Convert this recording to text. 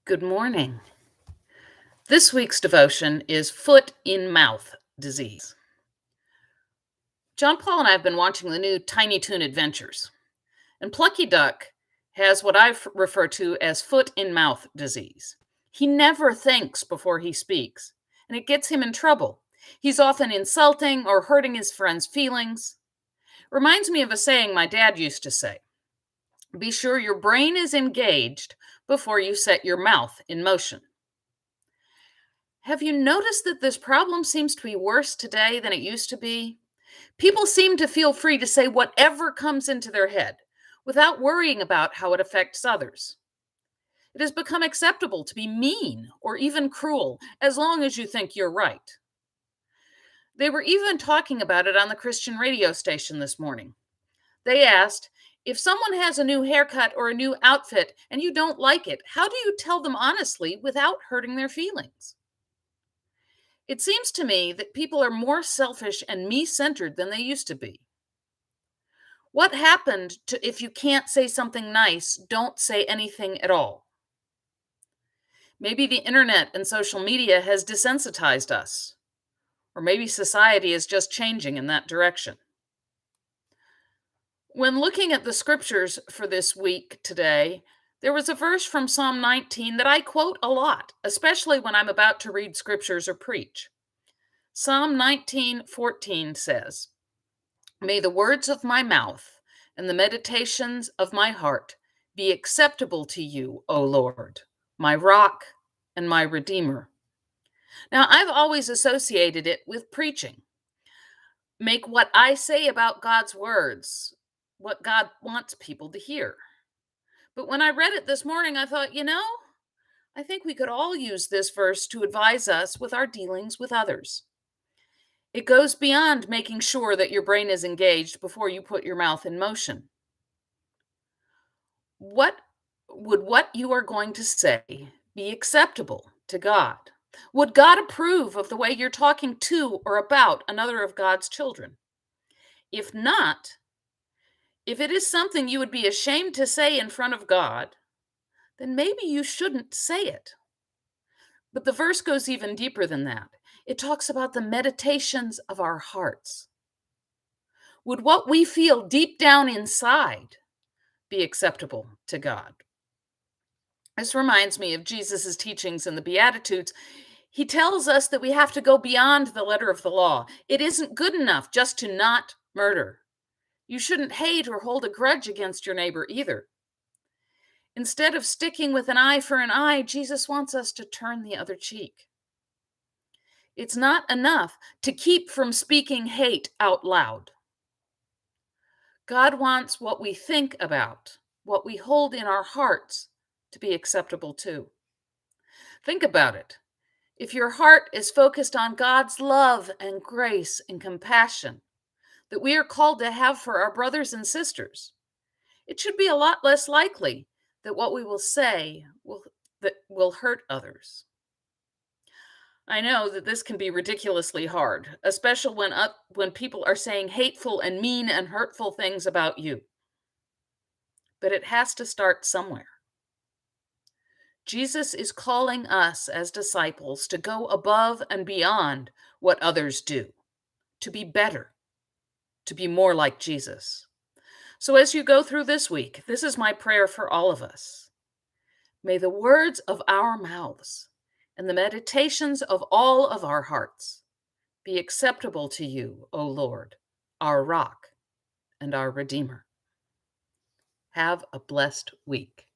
Good morning. This week's devotion is foot in mouth disease. John Paul and I have been watching the new Tiny Toon Adventures, and Plucky Duck has what I refer to as foot in mouth disease. He never thinks before he speaks, and it gets him in trouble. He's often insulting or hurting his friends' feelings. Reminds me of a saying my dad used to say: be sure your brain is engaged before you set your mouth in motion. Have you noticed that this problem seems to be worse today than it used to be? People seem to feel free to say whatever comes into their head without worrying about how it affects others. It has become acceptable to be mean or even cruel as long as you think you're right. They were even talking about it on the Christian radio station this morning. They asked, if someone has a new haircut or a new outfit and you don't like it, how do you tell them honestly without hurting their feelings? It seems to me that people are more selfish and me-centered than they used to be. What happened to if you can't say something nice, don't say anything at all? Maybe the internet and social media has desensitized us, or maybe society is just changing in that direction. When looking at the scriptures for this week today, there was a verse from Psalm 19 that I quote a lot, especially when I'm about to read scriptures or preach. Psalm 19:14 says, may the words of my mouth and the meditations of my heart be acceptable to you, O Lord, my rock and my redeemer. Now, I've always associated it with preaching. Make what I say about God's words what God wants people to hear. But when I read it this morning, I thought, I think we could all use this verse to advise us with our dealings with others. It goes beyond making sure that your brain is engaged before you put your mouth in motion. What you are going to say be acceptable to God? Would God approve of the way you're talking to or about another of God's children? If not, if it is something you would be ashamed to say in front of God, then maybe you shouldn't say it. But the verse goes even deeper than that. It talks about the meditations of our hearts. Would what we feel deep down inside be acceptable to God? This reminds me of Jesus' teachings in the Beatitudes. He tells us that we have to go beyond the letter of the law. It isn't good enough just to not murder. You shouldn't hate or hold a grudge against your neighbor either. Instead of sticking with an eye for an eye, Jesus wants us to turn the other cheek. It's not enough to keep from speaking hate out loud. God wants what we think about, what we hold in our hearts, to be acceptable too. Think about it. If your heart is focused on God's love and grace and compassion that we are called to have for our brothers and sisters, it should be a lot less likely that what we will say will hurt others. I know that this can be ridiculously hard, especially when people are saying hateful and mean and hurtful things about you. But it has to start somewhere. Jesus is calling us as disciples to go above and beyond what others do, to be better, to be more like Jesus. So as you go through this week, this is my prayer for all of us. May the words of our mouths and the meditations of all of our hearts be acceptable to you, O Lord, our rock and our redeemer. Have a blessed week.